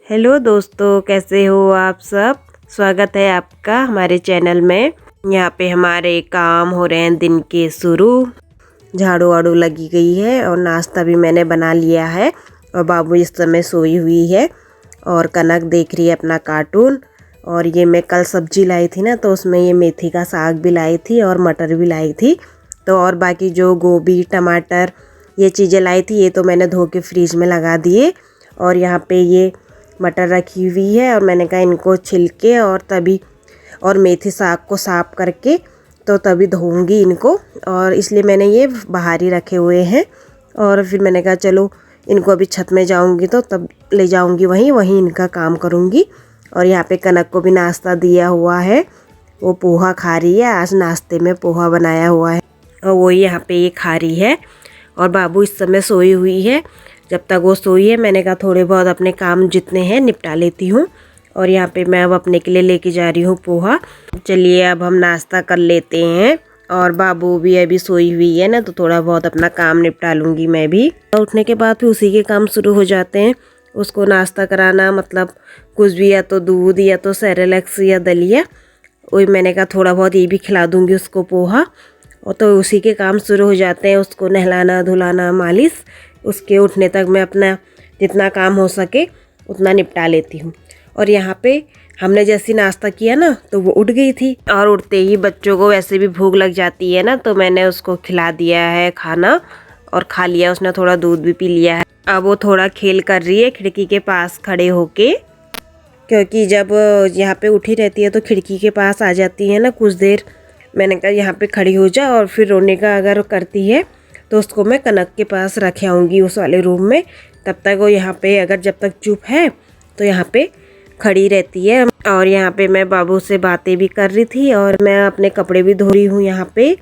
Hello दोस्तों, कैसे हो आप सब। स्वागत है आपका हमारे चैनल में। यहाँ पे हमारे काम हो रहे हैं दिन के शुरू। झाड़ू वाड़ू लगी गई है और नाश्ता भी मैंने बना लिया है। और बाबू इस समय सोई हुई है और कनक देख रही है अपना कार्टून। और ये मैं कल सब्जी लाई थी ना, तो उसमें ये मेथी का साग भी लाई थी और मटर भी लाई थी। तो और बाकी जो गोभी टमाटर ये चीज़ें लाई थी, ये तो मैंने धो के फ्रीज में लगा दिए। और यहाँ पे ये मटर रखी हुई है और मैंने कहा इनको छिलके और मेथी साग को साफ़ करके तो तभी धोऊंगी इनको। और इसलिए मैंने ये बाहर ही रखे हुए हैं। और फिर मैंने कहा चलो इनको अभी छत में जाऊंगी तो तब ले जाऊंगी वहीं इनका काम करूंगी। और यहाँ पे कनक को भी नाश्ता दिया हुआ है, वो पोहा खा रही है। आज नाश्ते में पोहा बनाया हुआ है और वो यहाँ पे ये खा रही है। और बाबू इस समय सोई हुई है। जब तक वो सोई है मैंने कहा थोड़े बहुत अपने काम जितने हैं निपटा लेती हूँ। और यहाँ पे मैं अब अपने के लिए लेके जा रही हूँ पोहा। चलिए अब हम नाश्ता कर लेते हैं। और बाबू भी अभी सोई हुई है ना, तो थोड़ा बहुत अपना काम निपटा लूँगी मैं भी। उठने के बाद फिर उसी के काम शुरू हो जाते हैं। उसको नाश्ता कराना, मतलब कुछ भी, या तो दूध या तो सेरेलैक्स या दलिया। वही मैंने कहा थोड़ा बहुत ये भी खिला दूँगी उसको पोहा। और तो उसी के काम शुरू हो जाते हैं, उसको नहलाना धुलाना मालिश। उसके उठने तक मैं अपना जितना काम हो सके उतना निपटा लेती हूँ। और यहाँ पे हमने जैसे नाश्ता किया ना, तो वो उठ गई थी। और उठते ही बच्चों को वैसे भी भूख लग जाती है ना, तो मैंने उसको खिला दिया है खाना और खा लिया। उसने थोड़ा दूध भी पी लिया है। अब वो थोड़ा खेल कर रही है खिड़की के पास खड़े होके, क्योंकि जब यहाँ पे उठी रहती है तो खिड़की के पास आ जाती है ना कुछ देर। मैंने कहा यहाँ पे खड़ी हो जा, और फिर रोने का अगर करती है तो उसको मैं कनक के पास रख आऊँगी उस वाले रूम में। तब तक वो यहाँ पे अगर जब तक चुप है तो यहाँ पे खड़ी रहती है। और यहाँ पे मैं बाबू से बातें भी कर रही थी और मैं अपने कपड़े भी धो रही हूँ यहाँ पे।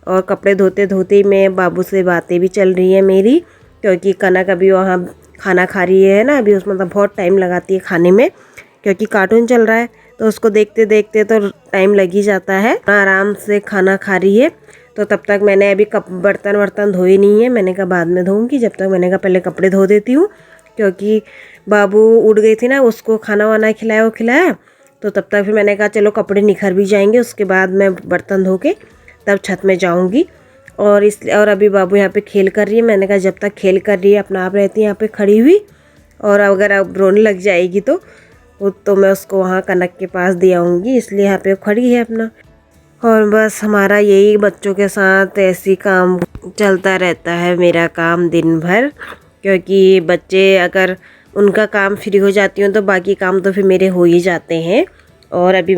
और कपड़े धोते धोते मैं बाबू से बातें भी चल रही है मेरी, क्योंकि कनक अभी वहाँ खाना खा रही है ना। अभी उसमें बहुत टाइम लगाती है खाने में, क्योंकि कार्टून चल रहा है तो उसको देखते देखते तो टाइम लग ही जाता है। आराम से खाना खा रही है। तो तब तक मैंने अभी बर्तन वर्तन धोए नहीं है। मैंने कहा बाद में धोऊंगी, जब तक मैंने कहा पहले कपड़े धो देती हूँ। क्योंकि बाबू उठ गई थी ना, उसको खाना वाना खिलाया तो तब तक फिर मैंने कहा चलो कपड़े निखर भी जाएंगे, उसके बाद मैं बर्तन धो के तब छत में जाऊँगी। और अभी बाबू यहाँ पे खेल कर रही है। मैंने कहा जब तक खेल कर रही है अपना आप रहती है यहाँ पे खड़ी हुई। और अगर अब रोने लग जाएगी तो मैं उसको वहाँ कनक के पास दे आऊँगी, इसलिए यहाँ पे खड़ी है अपना। और बस हमारा यही बच्चों के साथ ऐसी काम चलता रहता है, मेरा काम दिन भर। क्योंकि बच्चे अगर उनका काम फ्री हो जाती हूँ तो बाकी काम तो फिर मेरे हो ही जाते हैं। और अभी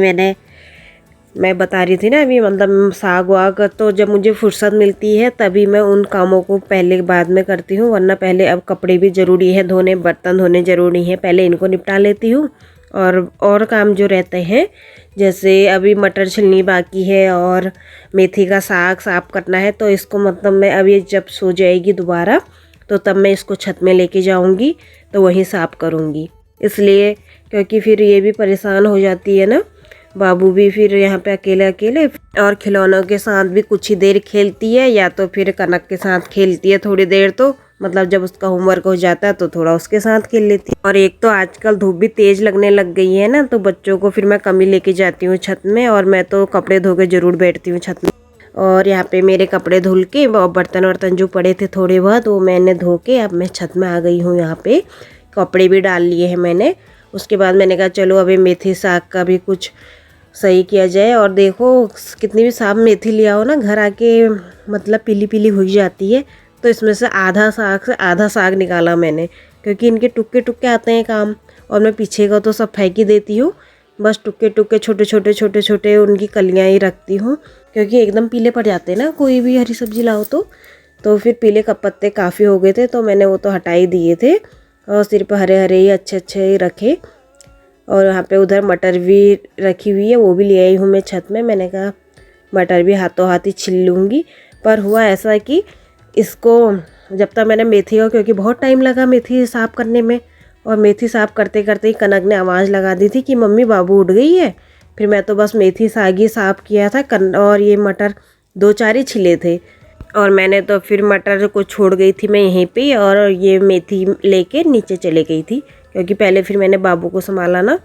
मैं बता रही थी ना, अभी मतलब साग वाग तो जब मुझे फुर्सत मिलती है तभी मैं उन कामों को पहले बाद में करती हूँ। वरना पहले अब कपड़े भी ज़रूरी है धोने, बर्तन धोने ज़रूरी हैं, पहले इनको निपटा लेती हूँ। और काम जो रहते हैं, जैसे अभी मटर छिलनी बाकी है और मेथी का साग साफ़ करना है, तो इसको मतलब मैं अभी जब सो जाएगी दोबारा तो तब मैं इसको छत में लेके जाऊंगी तो वहीं साफ़ करूंगी। इसलिए क्योंकि फिर ये भी परेशान हो जाती है ना, बाबू भी फिर यहाँ पे अकेले अकेले। और खिलौनों के साथ भी कुछ ही देर खेलती है, या तो फिर कनक के साथ खेलती है थोड़ी देर। तो मतलब जब उसका होमवर्क हो जाता है तो थोड़ा उसके साथ खेल लेती है। और एक तो आजकल धूप भी तेज़ लगने लग गई है ना, तो बच्चों को फिर मैं कम ही लेके जाती हूँ छत में। और मैं तो कपड़े धो के ज़रूर बैठती हूँ छत में। और यहाँ पे मेरे कपड़े धुल के बर्तन वर्तन जो पड़े थे थोड़े बहुत, वो मैंने धो के अब मैं छत में आ गई हूँ। यहाँ पे कपड़े भी डाल लिए हैं मैंने। उसके बाद मैंने कहा चलो अभी मेथी साग का भी कुछ सही किया जाए। और देखो कितनी भी साफ मेथी लिया हो ना, घर आके मतलब पीली पीली हो जाती है। तो इसमें से आधा साग निकाला मैंने, क्योंकि इनके टुक्के टुक्के आते हैं काम। और मैं पीछे का तो सब फेंक ही देती हूँ, बस टुक्के टुक्के छोटे छोटे उनकी कलियाँ ही रखती हूँ। क्योंकि एकदम पीले पड़ जाते हैं ना कोई भी हरी सब्जी लाओ तो फिर पीले का पत्ते काफ़ी हो गए थे, तो मैंने वो तो हटा ही दिए थे और सिर्फ हरे हरे ही अच्छे ही रखे। और यहाँ पे उधर मटर भी रखी हुई है, वो भी ले आई हूँ मैं छत में। मैंने कहा मटर भी हाथों हाथ ही छिल लूँगी। पर हुआ ऐसा कि इसको जब तक मैंने मेथी का, क्योंकि बहुत टाइम लगा मेथी साफ़ करने में, और मेथी साफ़ करते करते ही कनक ने आवाज़ लगा दी थी कि मम्मी बाबू उठ गई है। फिर मैं तो बस मेथी साग ही साफ़ किया था और ये मटर 2-4 ही छिले थे। और मैंने तो फिर मटर को छोड़ गई थी मैं यहीं पे, और ये मेथी लेके नीचे चले गई थी, क्योंकि पहले फिर मैंने बाबू को संभाला ना।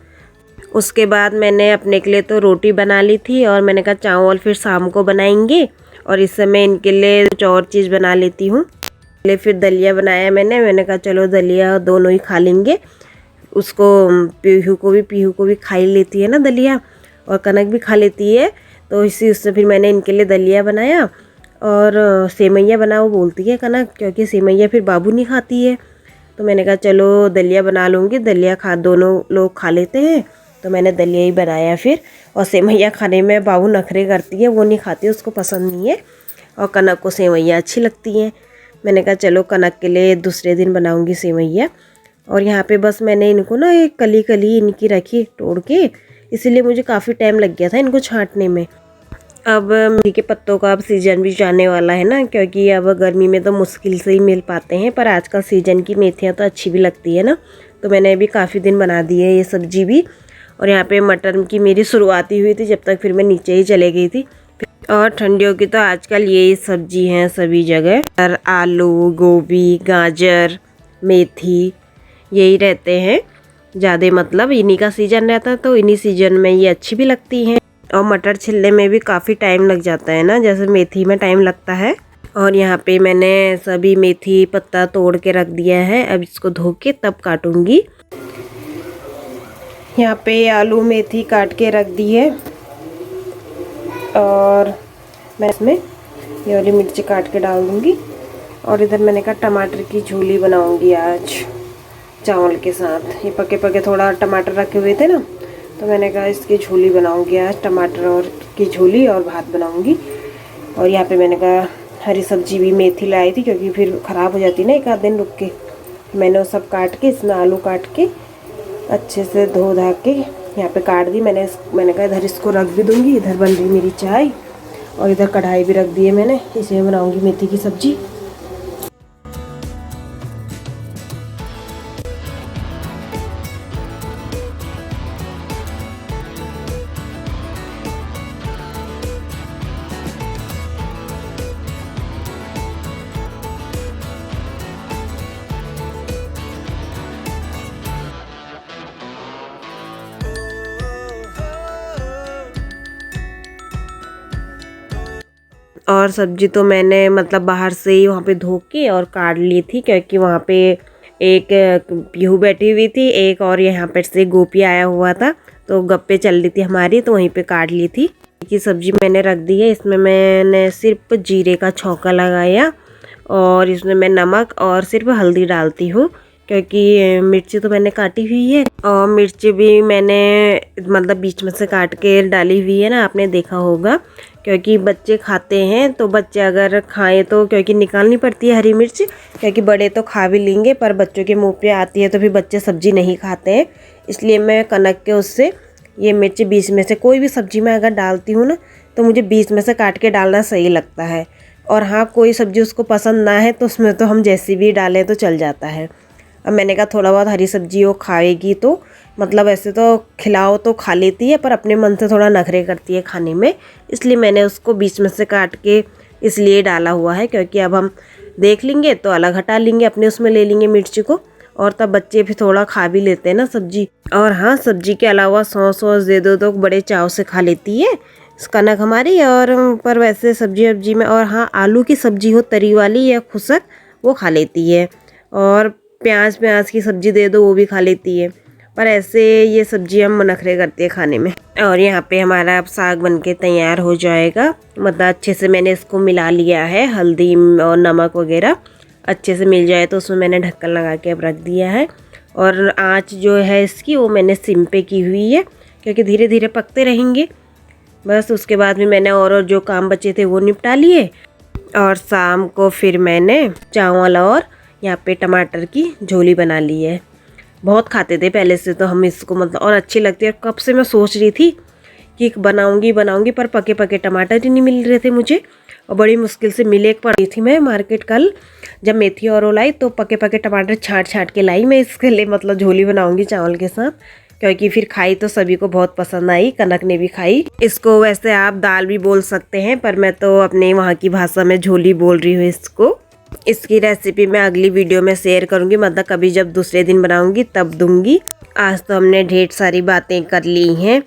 उसके बाद मैंने अपने के लिए तो रोटी बना ली थी और मैंने कहा चावल फिर शाम को बनाएंगे और इस समय इनके लिए कुछ और चीज़ बना लेती हूँ। पहले फिर दलिया बनाया मैंने कहा चलो दलिया दोनों ही खा लेंगे। उसको पीहू को भी खा ही लेती है ना दलिया, और कनक भी खा लेती है, तो उससे फिर मैंने इनके लिए दलिया बनाया। और सेवैयाँ बनाओ बोलती है कनक, क्योंकि सेवैयाँ फिर बाबू नहीं खाती है। तो मैंने कहा चलो दलिया बना लूँगी, दलिया दोनों लोग खा लेते हैं। तो मैंने दलिया ही बनाया फिर। और सेवैयाँ खाने में बाबू नखरे करती है, वो नहीं खाती, उसको पसंद नहीं है। और कनक को सेवैयाँ अच्छी लगती हैं। मैंने कहा चलो कनक के लिए दूसरे दिन बनाऊँगी सेवैयाँ। और यहाँ पे बस मैंने इनको ना एक कली इनकी रखी तोड़ के, इसीलिए मुझे काफ़ी टाइम लग गया था इनको छांटने में। अब मेथी के पत्तों का अब सीज़न भी जाने वाला है ना, क्योंकि अब गर्मी में तो मुश्किल से ही मिल पाते हैं, पर आजकल सीज़न की मेथियाँ तो अच्छी भी लगती है ना। तो मैंने अभी काफ़ी दिन बना दी है ये सब्जी भी। और यहाँ पे मटर की मेरी शुरुआती हुई थी, जब तक फिर मैं नीचे ही चले गई थी। और ठंडियों की तो आजकल यही सब्जी हैं सभी जगह, आलू, गोभी, गाजर, मेथी यही रहते हैं ज़्यादा, मतलब इन्हीं का सीज़न रहता है, तो इन्हीं सीज़न में ये अच्छी भी लगती हैं। और मटर छिलने में भी काफ़ी टाइम लग जाता है ना, जैसे मेथी में टाइम लगता है। और यहाँ पे मैंने सभी मेथी पत्ता तोड़ के रख दिया है, अब इसको धो के तब काटूंगी। यहाँ पे आलू मेथी काट के रख दी है, और मैं इसमें ये वाली मिर्ची काट के डाल दूँगी। और इधर मैंने कहा टमाटर की झोली बनाऊँगी आज चावल के साथ। ये पके थोड़ा टमाटर रखे हुए थे ना, तो मैंने कहा इसकी झोली बनाऊंगी आज, टमाटर और की झोली और भात बनाऊंगी। और यहाँ पे मैंने कहा हरी सब्जी भी मेथी लाई थी, क्योंकि फिर ख़राब हो जाती ना एक आध दिन रुक के। मैंने वो सब काट के, इसमें आलू काट के अच्छे से धो धा के यहाँ पे काट दी। मैंने कहा इधर इसको रख भी दूँगी। इधर बन रही मेरी चाय, और इधर कढ़ाई भी रख दी है मैंने, इसे बनाऊँगी मेथी की सब्ज़ी। और सब्जी तो मैंने मतलब बाहर से ही वहाँ पे धो के और काट ली थी, क्योंकि वहाँ पे एक पीहू बैठी हुई थी, एक और यहाँ पर से गोपी आया हुआ था, तो गप्पे चल रही थी हमारी, तो वहीं पे काट ली थी। कि सब्जी मैंने रख दी है। इसमें मैंने सिर्फ जीरे का छौंका लगाया, और इसमें मैं नमक और सिर्फ हल्दी डालती हूँ, क्योंकि मिर्ची तो मैंने काटी हुई है। और मिर्ची भी मैंने मतलब बीच में से काट के डाली हुई है ना, आपने देखा होगा, क्योंकि बच्चे खाते हैं, तो बच्चे अगर खाएं तो, क्योंकि निकालनी पड़ती है हरी मिर्च, क्योंकि बड़े तो खा भी लेंगे, पर बच्चों के मुंह पे आती है तो फिर बच्चे सब्जी नहीं खाते हैं। इसलिए मैं कनक के उससे ये मिर्च बीच में से, कोई भी सब्जी में अगर डालती हूँ ना, तो मुझे बीच में से काट के डालना सही लगता है। और हाँ, कोई सब्ज़ी उसको पसंद ना है तो उसमें तो हम जैसी भी डालें तो चल जाता है। अब मैंने कहा थोड़ा बहुत हरी सब्जी वो खाएगी, तो मतलब ऐसे तो खिलाओ तो खा लेती है, पर अपने मन से थोड़ा नखरे करती है खाने में, इसलिए मैंने उसको बीच में से काट के इसलिए डाला हुआ है, क्योंकि अब हम देख लेंगे तो अलग हटा लेंगे, अपने उसमें ले लेंगे मिर्ची को, और तब बच्चे भी थोड़ा खा भी लेते हैं ना सब्जी। और हाँ, सब्जी के अलावा सॉस दे दो तो बड़े चाव से खा लेती है कनक हमारी। और पर वैसे सब्जी में, और हाँ, आलू की सब्जी हो तरी वाली या खुसक, वो खा लेती है। और प्याज की सब्ज़ी दे दो वो भी खा लेती है, पर ऐसे ये सब्जी हम नखरे करती है खाने में। और यहाँ पे हमारा अब साग बनके तैयार हो जाएगा, मतलब अच्छे से मैंने इसको मिला लिया है, हल्दी और नमक वगैरह अच्छे से मिल जाए, तो उसमें मैंने ढक्कन लगा के अब रख दिया है। और आँच जो है इसकी वो मैंने सिम पे की हुई है, क्योंकि धीरे धीरे पकते रहेंगे। बस उसके बाद भी मैंने और जो काम बचे थे वो निपटा लिए। और शाम को फिर मैंने चावल और यहाँ पे टमाटर की झोली बना ली है। बहुत खाते थे पहले से तो हम इसको, मतलब, और अच्छी लगती है। कब से मैं सोच रही थी कि बनाऊंगी, पर पके टमाटर ही नहीं मिल रहे थे मुझे, और बड़ी मुश्किल से मिले। एक पड़ी थी मैं मार्केट कल, जब मेथी और लाई तो पके टमाटर छाँट के लाई मैं इसके लिए, मतलब झोली बनाऊंगी चावल के साथ, क्योंकि फिर खाई तो सभी को बहुत पसंद आई, कनक ने भी खाई। इसको वैसे आप दाल भी बोल सकते हैं, पर मैं तो अपने वहाँ की भाषा में झोली बोल रही हूँ इसको। इसकी रेसिपी मैं अगली वीडियो में शेयर करूँगी, मतलब कभी जब दूसरे दिन बनाऊँगी तब दूँगी। आज तो हमने ढेर सारी बातें कर ली हैं।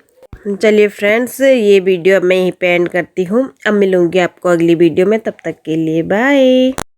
चलिए फ्रेंड्स, ये वीडियो अब मैं यहीं पे एंड करती हूँ। अब मिलूँगी आपको अगली वीडियो में, तब तक के लिए बाय।